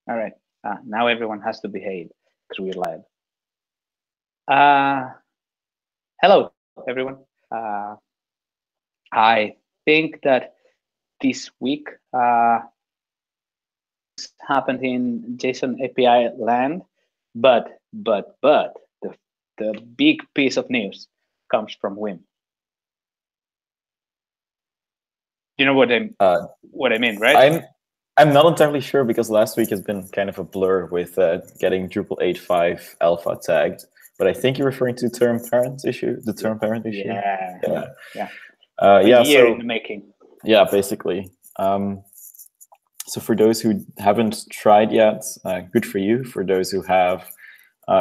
All right. Now everyone has to behave because we're live. Uh, Hello, everyone. Uh, I think that this week happened in JSON API land, but the big piece of news comes from Wim. You know what I mean, right? I'm not entirely sure because last week has been kind of a blur with getting Drupal 8.5 alpha tagged. But I think you're referring to term parent issue, the term parent issue. Yeah. A year in the making. Yeah, basically. So for those who haven't tried yet, good for you. For those who have,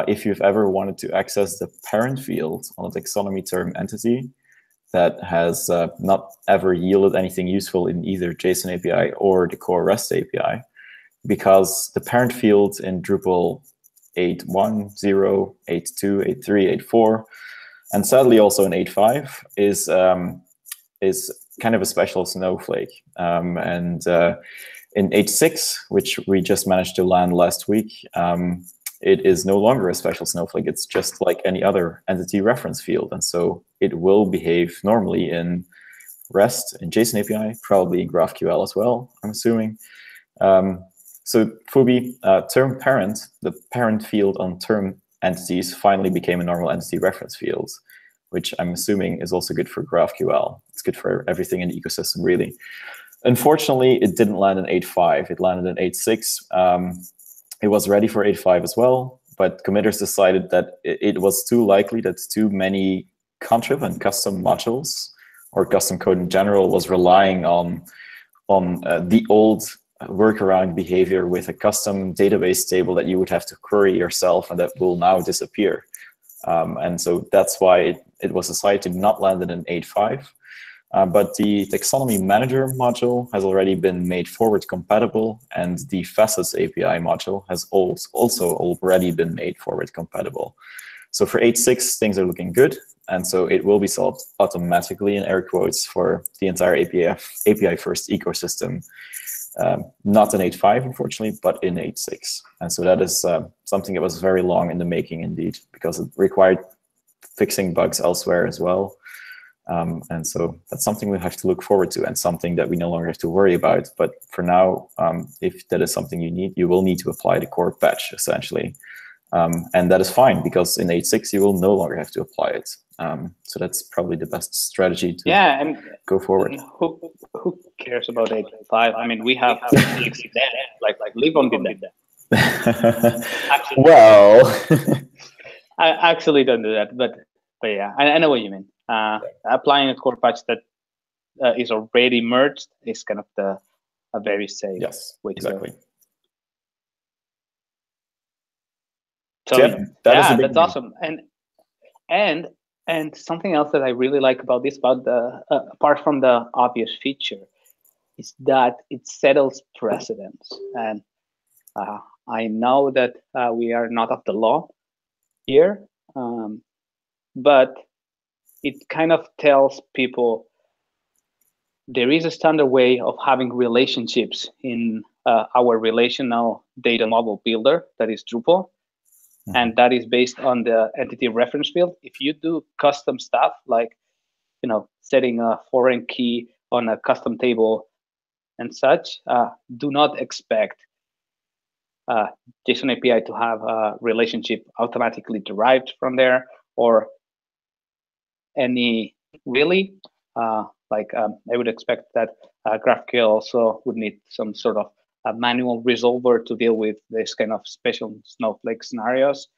if you've ever wanted to access the parent field on a taxonomy term entity that has not ever yielded anything useful in either JSON API or the core REST API, because the parent field in Drupal 8.1, 0, 8.2, 8.3, 8.4, and sadly also in 8.5 is kind of a special snowflake. And in 8.6, which we just managed to land last week, it is no longer a special snowflake. It's just like any other entity reference field. And so it will behave normally in REST, in JSON API, probably in GraphQL as well, I'm assuming. So Fubi, term parent, the parent field on term entities finally became a normal entity reference field, which I'm assuming is also good for GraphQL. It's good for everything in the ecosystem, really. Unfortunately, it didn't land in 8.5. It landed in 8.6. It was ready for 8.5 as well, but committers decided that it was too likely that too many contrib and custom modules or custom code in general was relying on the old workaround behavior with a custom database table that you would have to query yourself and that will now disappear. And so that's why it was decided to not land it in 8.5. But the taxonomy manager module has already been made forward compatible, and the facets API module has also already been made forward compatible. So for 8.6, things are looking good. And so it will be solved automatically in air quotes for the entire API-first ecosystem. Not in 8.5, unfortunately, but in 8.6. And so that is something that was very long in the making indeed, because it required fixing bugs elsewhere as well. And so that's something we have to look forward to and something that we no longer have to worry about. But for now, if that is something you need, you will need to apply the core patch, essentially. And that is fine, because in 8.6, you will no longer have to apply it. So that's probably the best strategy to go forward. Who cares about 8.5? I mean, we have like Livon did that. Actually, well, I actually don't do that, but yeah, I know what you mean. Applying a core patch that is already merged is kind of a very safe way to go. So that's awesome. And something else that I really like about this, apart from the obvious feature, is that it settles precedents. And I know that we are not of the law here, but it kind of tells people there is a standard way of having relationships in our relational data model builder, that is Drupal. And that is based on the entity reference field. If you do custom stuff like, setting a foreign key on a custom table and such, do not expect JSON API to have a relationship automatically derived from there, or any really. I would expect that GraphQL also would need some sort of a manual resolver to deal with this kind of special snowflake scenarios.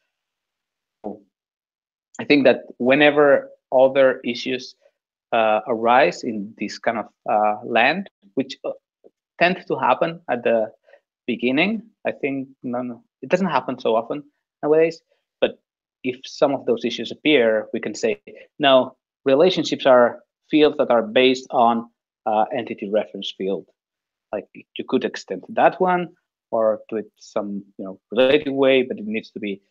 I think that whenever other issues arise in this kind of land, which tend to happen at the beginning, I think it doesn't happen so often nowadays. But if some of those issues appear, we can say, no, relationships are fields that are based on entity reference field. Like you could extend that one or do it some related way, but it needs to be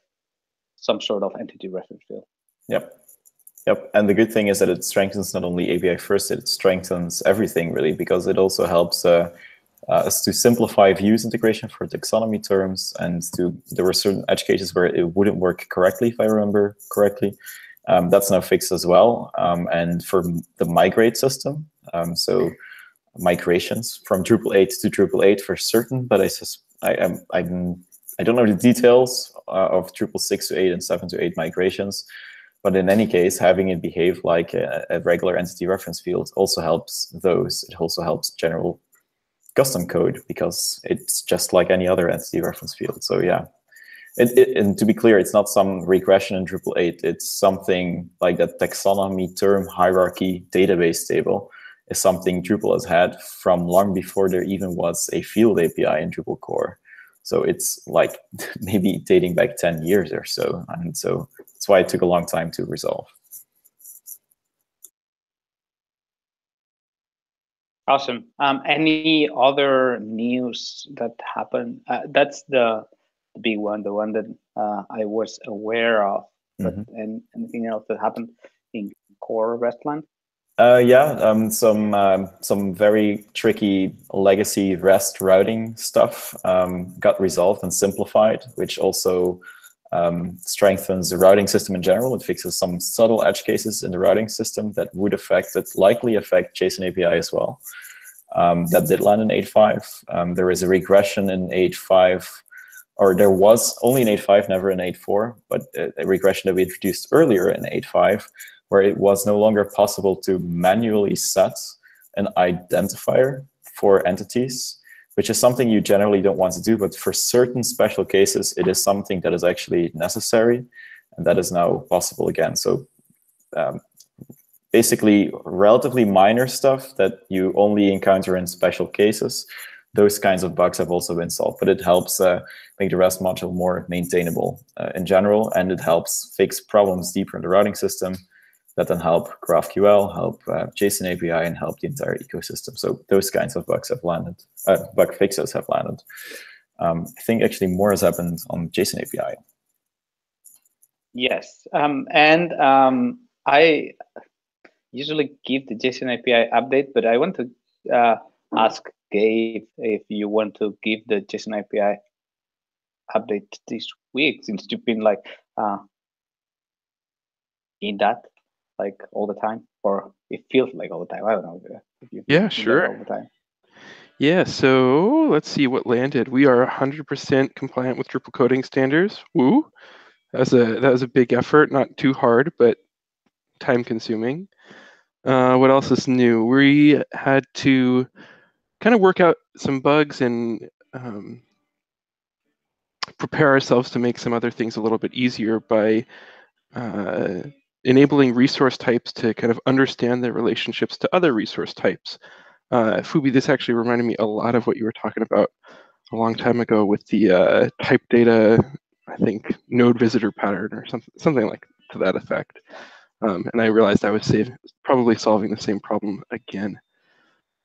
some sort of entity reference field. Yep. And the good thing is that it strengthens not only API first, it strengthens everything really, because it also helps is to simplify views integration for taxonomy terms, and there were certain edge cases where it wouldn't work correctly, if I remember correctly. That's now fixed as well. And for the migrate system, so migrations from Drupal 8 to Drupal 8 for certain, but I don't know the details of Drupal 6 to 8 and 7 to 8 migrations. But in any case, having it behave like a regular entity reference field also helps those. It also helps general custom code because it's just like any other entity reference field. So yeah, and to be clear, it's not some regression in Drupal 8. It's something like that taxonomy term hierarchy database table is something Drupal has had from long before there even was a field API in Drupal core. So it's like maybe dating back 10 years or so. And so that's why it took a long time to resolve. Awesome. Any other news that happened? That's the big one, the one that I was aware of. But anything else that happened in core RESTland? Yeah, some very tricky legacy REST routing stuff got resolved and simplified, which also strengthens the routing system in general. It fixes some subtle edge cases in the routing system that would likely affect JSON API as well. That did land in 8.5. There is a regression in 8.5, or there was only in 8.5, never in 8.4, but a regression that we introduced earlier in 8.5, where it was no longer possible to manually set an identifier for entities, which is something you generally don't want to do, but for certain special cases, it is something that is actually necessary, and that is now possible again. So basically, relatively minor stuff that you only encounter in special cases, those kinds of bugs have also been solved, but it helps make the REST module more maintainable in general, and it helps fix problems deeper in the routing system that then help GraphQL, help JSON API, and help the entire ecosystem. So those kinds of bugs have landed, bug fixes have landed. I think actually more has happened on JSON API. Yes, and I usually give the JSON API update, but I want to ask Gabe if you want to give the JSON API update this week, since you've been like in that like all the time, or it feels like all the time. I don't know if you yeah, sure. all the time. Yeah, so let's see what landed. We are 100% compliant with Drupal coding standards. Woo! That was a big effort, not too hard, but time consuming. What else is new? We had to kind of work out some bugs and prepare ourselves to make some other things a little bit easier by enabling resource types to kind of understand their relationships to other resource types. Fubi, this actually reminded me a lot of what you were talking about a long time ago with the type data, I think, node visitor pattern or something like to that effect. And I realized I was probably solving the same problem again.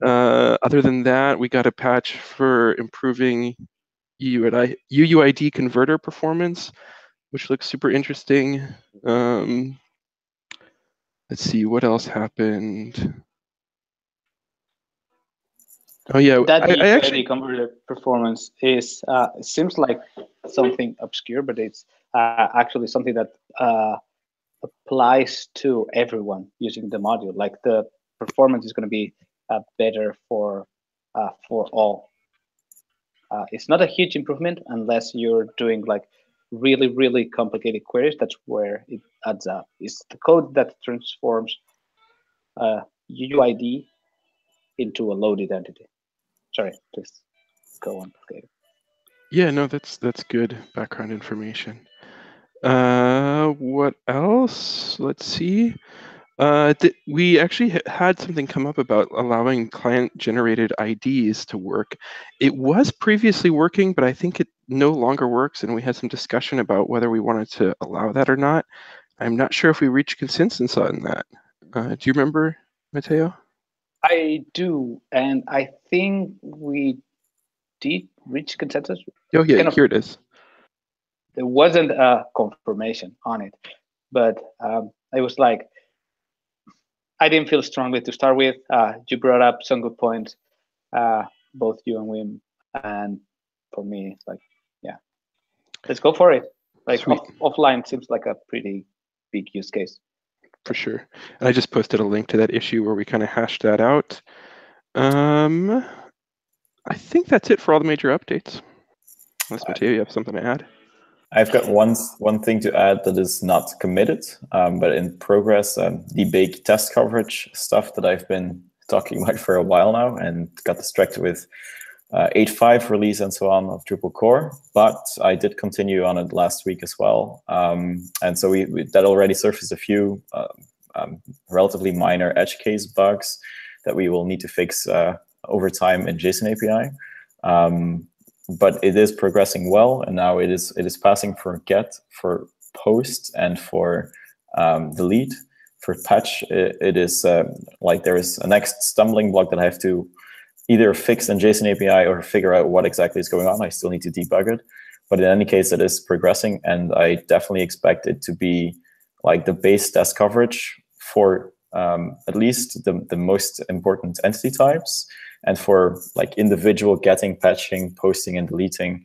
Other than that, we got a patch for improving UUID converter performance, which looks super interesting. Let's see, what else happened? Oh yeah, that I actually converter performance is seems like something obscure, but it's actually something that applies to everyone using the module. Like the performance is going to be better for all. It's not a huge improvement unless you're doing like really, really complicated queries. That's where it adds up. It's the code that transforms UUID into a loaded entity. Sorry, please go on. Okay. Yeah, no, that's good background information. What else? Let's see. We actually had something come up about allowing client-generated IDs to work. It was previously working, but I think it no longer works, and we had some discussion about whether we wanted to allow that or not. I'm not sure if we reached consensus on that. Do you remember, Mateo? I do, and I think we did reach consensus. Oh yeah, here it is. There wasn't a confirmation on it, but I was like, I didn't feel strongly to start with. You brought up some good points. both you and Wim. And for me, it's like, yeah, let's go for it. Like offline seems like a pretty big use case. For sure. And I just posted a link to that issue where we kind of hashed that out. I think that's it for all the major updates. Unless, Matteo, you have something to add? I've got one thing to add that is not committed, but in progress. The big test coverage stuff that I've been talking about for a while now, and got distracted with 8.5 release and so on of Drupal core. But I did continue on it last week as well, and so that already surfaced a few relatively minor edge case bugs that we will need to fix over time in JSON API. But it is progressing well, and now it is passing for get, for post, and for delete. For patch, it is like there is a next stumbling block that I have to either fix in JSON API or figure out what exactly is going on. I still need to debug it, but in any case, it is progressing, and I definitely expect it to be like the base test coverage for at least the most important entity types, and for like individual getting, patching, posting, and deleting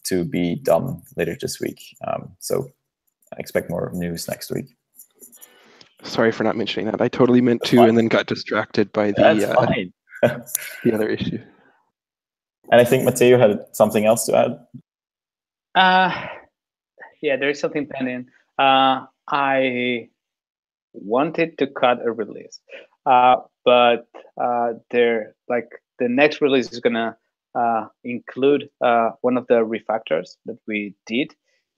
to be done later this week. So I expect more news next week. Sorry for not mentioning that. I totally meant to, and then got distracted by the the other issue. And I think Matteo had something else to add. Yeah, there is something pending. I wanted to cut a release, but the next release is gonna include one of the refactors that we did,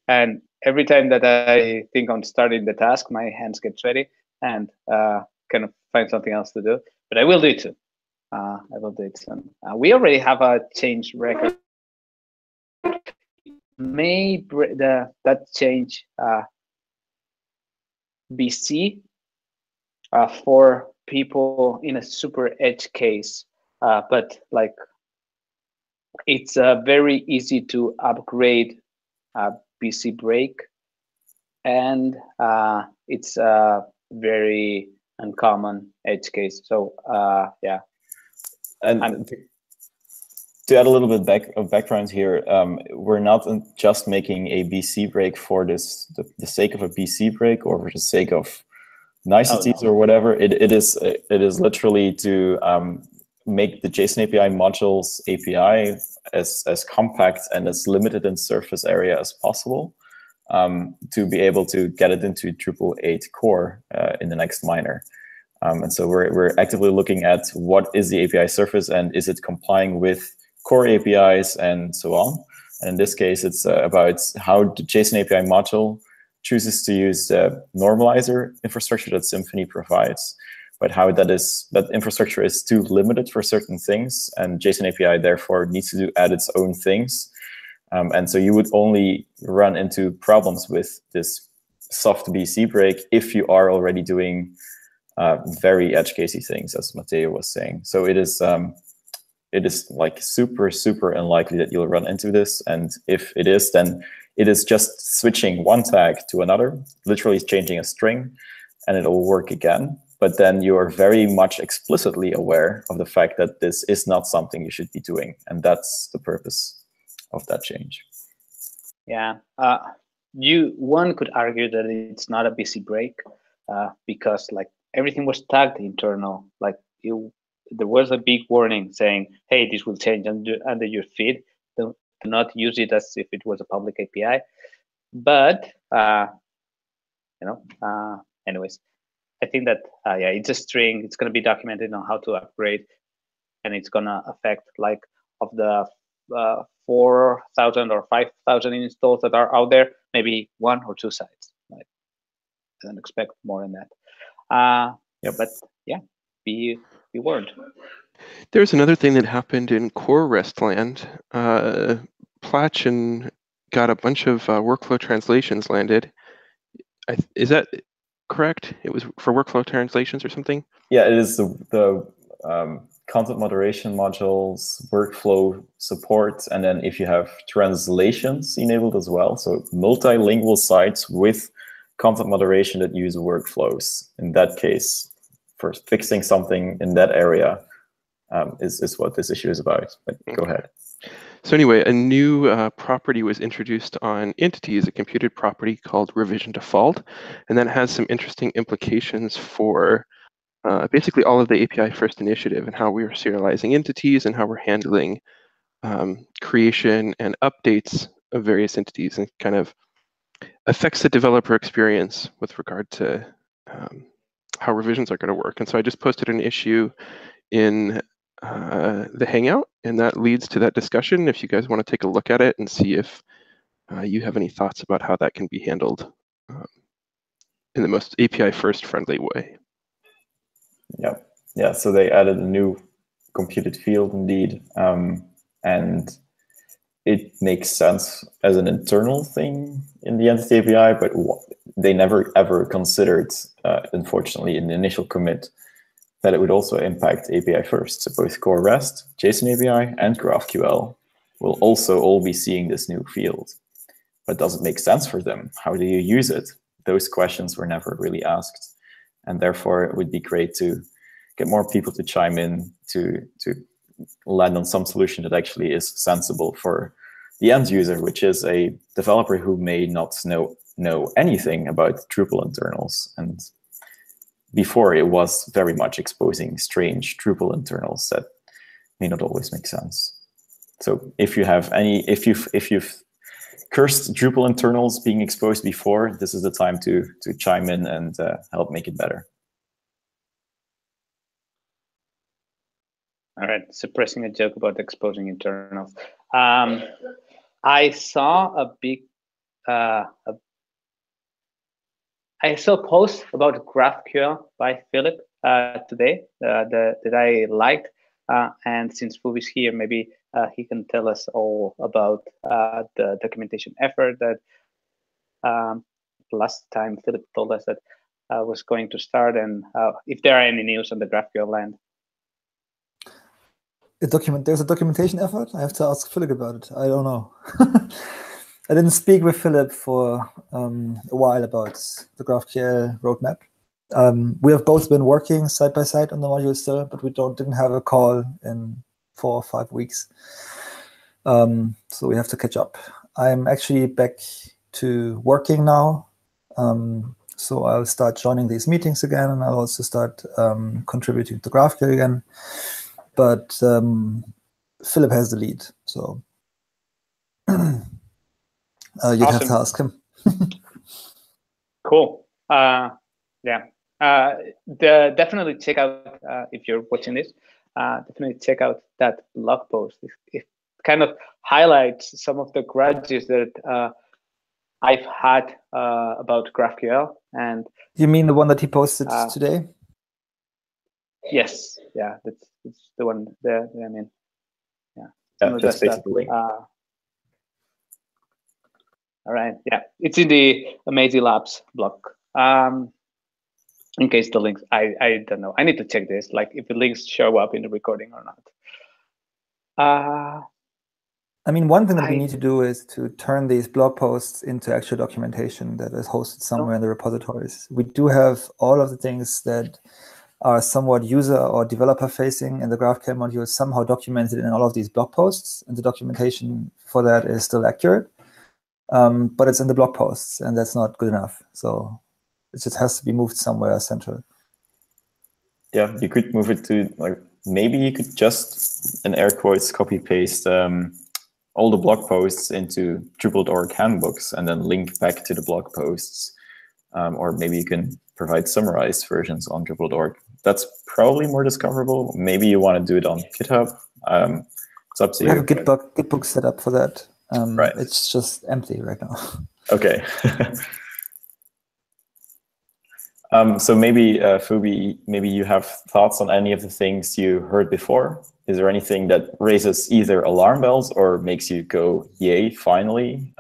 and every time that I think on starting the task, my hands get sweaty and kind of find something else to do. But I will do it soon. I will do it soon. We already have a change record. May that change BC for people in a super edge case, but like it's very easy to upgrade BC break, and it's a very uncommon edge case. So yeah. And to add a little bit of background here, we're not just making a BC break for the sake of a BC break or for the sake of niceties or whatever. It is literally to make the JSON API modules API as compact and as limited in surface area as possible, to be able to get it into Drupal 8 core in the next minor. And so we're actively looking at what is the API surface and is it complying with core APIs and so on. And in this case, it's about how the JSON API module chooses to use the normalizer infrastructure that Symfony provides, but how that infrastructure is too limited for certain things, and JSON API therefore needs to add its own things. And so you would only run into problems with this soft BC break if you are already doing very edge casey things, as Matteo was saying. So it is like super unlikely that you'll run into this. And if it is, then it is just switching one tag to another, literally changing a string, and it'll work again. But then you are very much explicitly aware of the fact that this is not something you should be doing. And that's the purpose of that change. Yeah, one could argue that it's not a BC break because like everything was tagged internal. Like there was a big warning saying, "Hey, this will change under your feed. Do not use it as if it was a public API." But anyways, I think that yeah, it's a string. It's going to be documented on how to upgrade, and it's going to affect like of the 4,000 or 5,000 installs that are out there, maybe 1 or 2 sites. Like, I don't expect more than that. Yep. But yeah, be warned. There's another thing that happened in core REST land. Platchen got a bunch of workflow translations landed. Is that correct? It was for workflow translations or something? Yeah, it is the content moderation modules, workflow support, and then if you have translations enabled as well, so multilingual sites with content moderation that use workflows. In that case, for fixing something in that area, is what this issue is about. But go ahead. So anyway, a new property was introduced on entities, a computed property called revision default, and that has some interesting implications for basically all of the API first initiative and how we are serializing entities and how we're handling creation and updates of various entities, and kind of affects the developer experience with regard to how revisions are going to work. And so I just posted an issue in the Hangout, and that leads to that discussion. If you guys want to take a look at it and see if you have any thoughts about how that can be handled in the most API first friendly way. Yeah. So they added a new computed field indeed, and it makes sense as an internal thing in the entity API, but they never ever considered, unfortunately, in the initial commit, that it would also impact API first. So both core REST, JSON API, and GraphQL will also all be seeing this new field. But does it make sense for them? How do you use it? Those questions were never really asked. And therefore, it would be great to get more people to chime in to land on some solution that actually is sensible for the end user, which is a developer who may not know anything about Drupal internals. And before, it was very much exposing strange Drupal internals that may not always make sense. So if you have any, if you've cursed Drupal internals being exposed before, this is the time to chime in and help make it better. All right, suppressing a joke about exposing internals. I saw a big, I saw a post about GraphQL by Philip today that I liked. And since Fubi's here, maybe he can tell us all about the documentation effort that last time Philip told us that was going to start, and if there are any news on the GraphQL land. There's a documentation effort? I have to ask Philip about it. I don't know. I didn't speak with Philip for a while about the GraphQL roadmap. We have both been working side by side on the module still, but we didn't have a call in 4 or 5 weeks. So we have to catch up. I'm actually back to working now. So I'll start joining these meetings again, and I'll also start contributing to GraphQL again. But Philip has the lead, so you'd have to ask him. Cool. Yeah. Definitely check out, if you're watching this, definitely check out that blog post. It kind of highlights some of the grudges that I've had about GraphQL. And you mean the one that he posted today? Yes. Yeah, that's the one there. I mean, yeah, just basically. All right. Yeah, it's in the Amazing Labs blog. In case the links, I don't know. I need to check this, like if the links show up in the recording or not. I mean, one thing that we need to do is to turn these blog posts into actual documentation that is hosted somewhere in the repositories. We do have all of the things that are somewhat user or developer facing in the GraphQL module somehow documented in all of these blog posts, and the documentation for that is still accurate, but it's in the blog posts, and that's not good enough. So it just has to be moved somewhere central. Yeah, you could move it to, like, maybe you could just, in air quotes, copy paste all the blog posts into Drupal.org handbooks and then link back to the blog posts. Or maybe you can provide summarized versions on Drupal.org. That's probably more discoverable. Maybe you want to do it on GitHub. It's up to you. We have a Gitbook set up for that. Right. It's just empty right now. Okay. So maybe, Fubi, maybe you have thoughts on any of the things you heard before. Is there anything that raises either alarm bells or makes you go, yay, finally?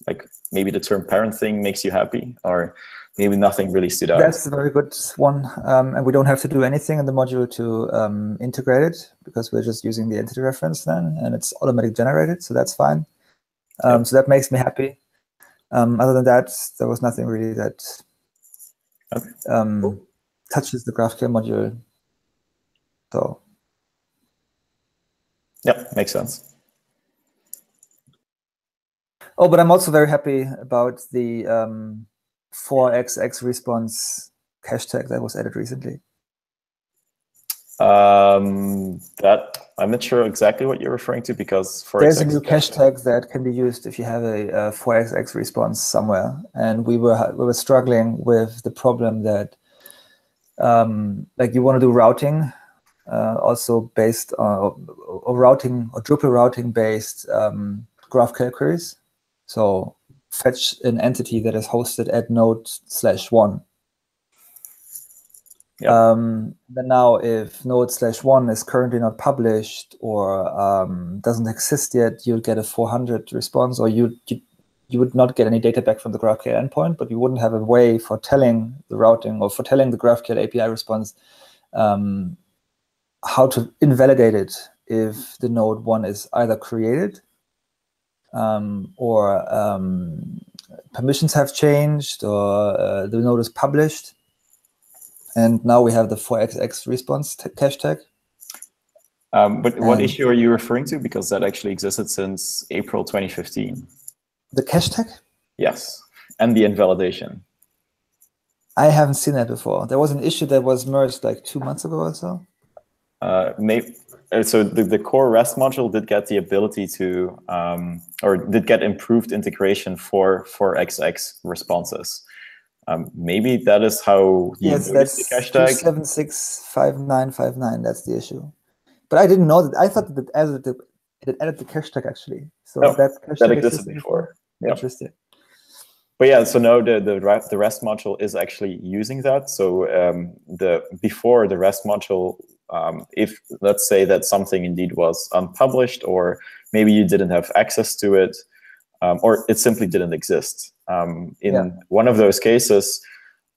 Like maybe the term parent thing makes you happy, or maybe nothing really stood out. That's a very good one. And we don't have to do anything in the module to integrate it, because we're just using the entity reference then, and it's automatically generated, so that's fine. So that makes me happy. Other than that, there was nothing really that touches the GraphQL module. So Yep, makes sense. Oh, but I'm also very happy about the 4xx response cache tag that was added recently. That I'm not sure exactly what you're referring to, because there's a new cache tag that can be used if you have a 4xx response somewhere, and we were struggling with the problem that like you want to do routing, also based on or routing or Drupal routing based GraphQL queries. So fetch an entity that is hosted at node/1. Yep. But now if node/1 is currently not published or doesn't exist yet, you'll get a 400 response, or you would not get any data back from the GraphQL endpoint, but you wouldn't have a way for telling the routing or for telling the GraphQL API response how to invalidate it if the node 1 is either created or permissions have changed, or the node is published. And now we have the 4xx response cache tag. But what issue are you referring to? Because that actually existed since April 2015. The cache tag? Yes, and the invalidation. I haven't seen that before. There was an issue that was merged like 2 months ago or so. So the core REST module did get the ability to, or did get improved integration for 4xx responses. Maybe that is how you noticed the cache tag. 2765959. That's the issue. But I didn't know that. I thought that it added the cache tag actually. So that cache tag existed before. Yep. Interesting. But yeah, so now the REST module is actually using that. So before the REST module, if let's say that something indeed was unpublished, or maybe you didn't have access to it, or it simply didn't exist. One of those cases,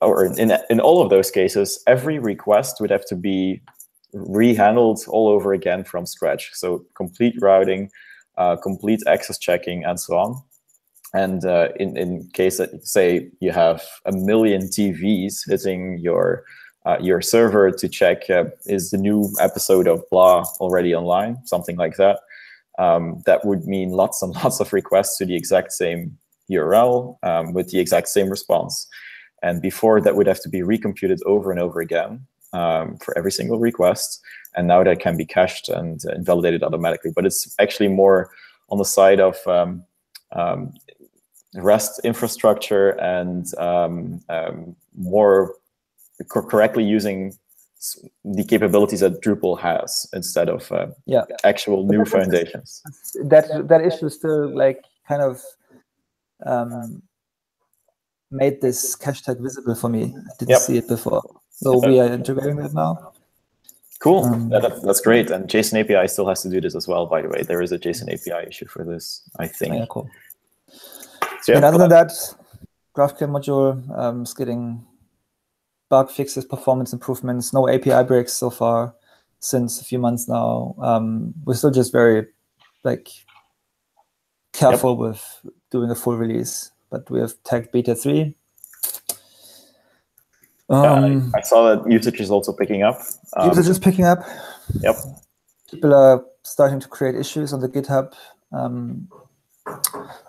or in all of those cases, every request would have to be rehandled all over again from scratch. So complete routing, complete access checking, and so on. And in case that, say, you have 1 million TVs hitting your server to check is the new episode of blah already online, something like that. That would mean lots and lots of requests to the exact same URL with the exact same response. And before, that would have to be recomputed over and over again for every single request. And now that can be cached and invalidated automatically. But it's actually more on the side of REST infrastructure and more correctly using the capabilities that Drupal has instead of actual new foundations. That issue still like kind of made this cache tag visible for me. I didn't see it before. So we are integrating that now. Cool. That's great. And JSON API still has to do this as well, by the way. There is a JSON API issue for this, I think. Yeah, cool. So, and other than that, GraphQL module is getting bug fixes, performance improvements, no API breaks so far since a few months now. We're still just very careful with doing a full release, but we have tagged beta 3. I saw that usage is also picking up. Usage is picking up. Yep. People are starting to create issues on the GitHub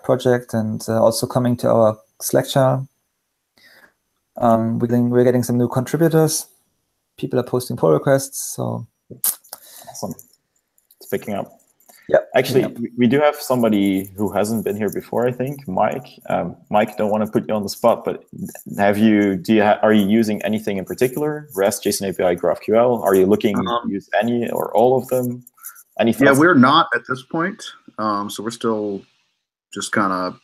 project, and also coming to our Slack channel. We're getting some new contributors. People are posting pull requests, so awesome. It's picking up. Yeah. Actually, we do have somebody who hasn't been here before, I think, Mike. Mike, don't want to put you on the spot, but are you using anything in particular? REST, JSON API, GraphQL? Are you looking to use any or all of them? Any thoughts? Yeah, we're not at this point. So we're still just kind of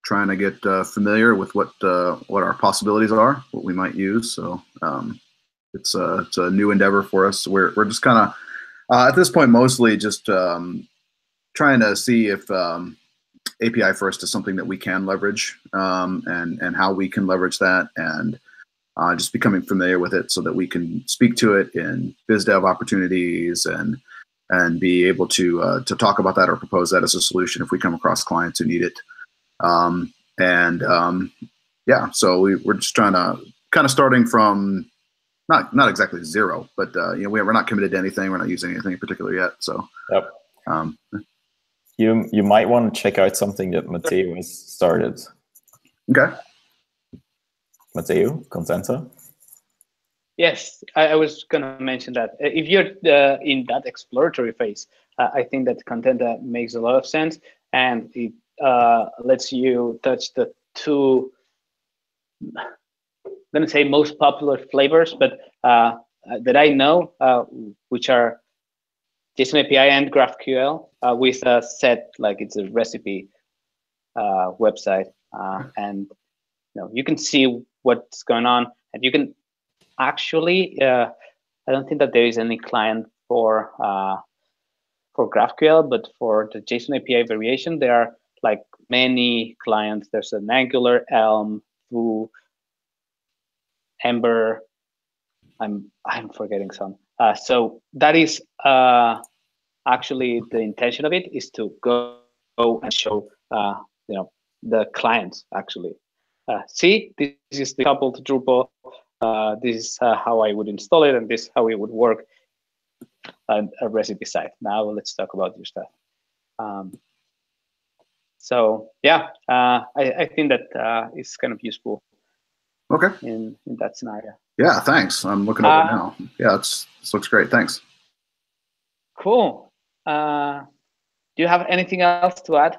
trying to get familiar with what our possibilities are, what we might use. So it's a new endeavor for us. We're just kind of at this point mostly just trying to see if API first is something that we can leverage and how we can leverage that, and just becoming familiar with it so that we can speak to it in biz dev opportunities and be able to talk about that or propose that as a solution if we come across clients who need it. Yeah, so we're just trying to kind of starting from not exactly zero, but we're not committed to anything. We're not using anything in particular yet. So yep. You might want to check out something that Matteo has started. Okay. Matteo, Contenta? Yes, I was going to mention that. If you're in that exploratory phase, I think that Contenta makes a lot of sense, and it lets you touch the two, I'm going to say most popular flavors, but that I know, which are JSON API and GraphQL with a set, like it's a recipe website, and you can see what's going on, and you can actually, I don't think that there is any client for GraphQL, but for the JSON API variation, there are like many clients. There's an Angular, Elm, Vue, Ember. I'm forgetting some. So that is actually the intention of it, is to go and show the clients actually. See, this is the coupled Drupal. This is how I would install it, and this is how it would work on a recipe site. Now let's talk about your stuff. So yeah, I think that is kind of useful. Okay. In that scenario. Yeah, thanks. I'm looking over it now. Yeah, this looks great. Thanks. Cool. Do you have anything else to add?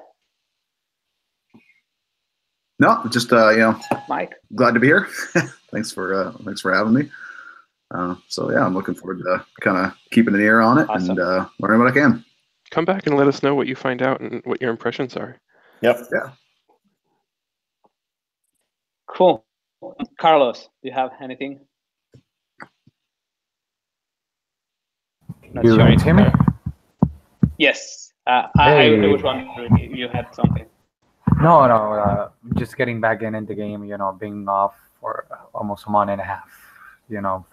No, just Mike. Glad to be here. Thanks for having me. So yeah, I'm looking forward to kind of keeping an ear on it. Awesome. And learning what I can. Come back and let us know what you find out and what your impressions are. Yep. Yeah. Cool. Carlos, do you have anything? Not sure. Hear me? Yes. I was wondering if you had something. No. Just getting back in the game. Being off for almost a month and a half.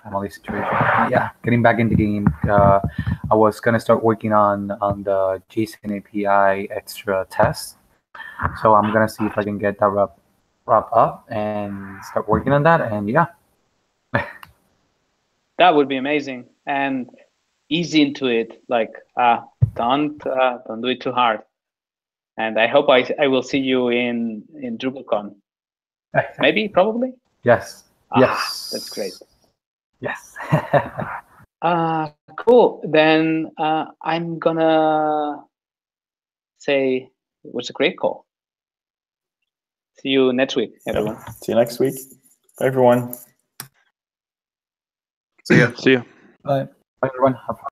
Family situation. Yeah, getting back in the game. I was gonna start working on the JSON API extra test. So I'm gonna see if I can get that wrap up and start working on that. And yeah. That would be amazing, and ease into it. Like don't do it too hard. And I hope I will see you in DrupalCon. Maybe, probably. Yes. Yes. That's great. Yes. Cool. Then I'm gonna say it was a great call. See you next week, everyone. Yeah. See you next week. Bye, everyone. See ya. See ya. Bye. Bye, everyone. Have fun.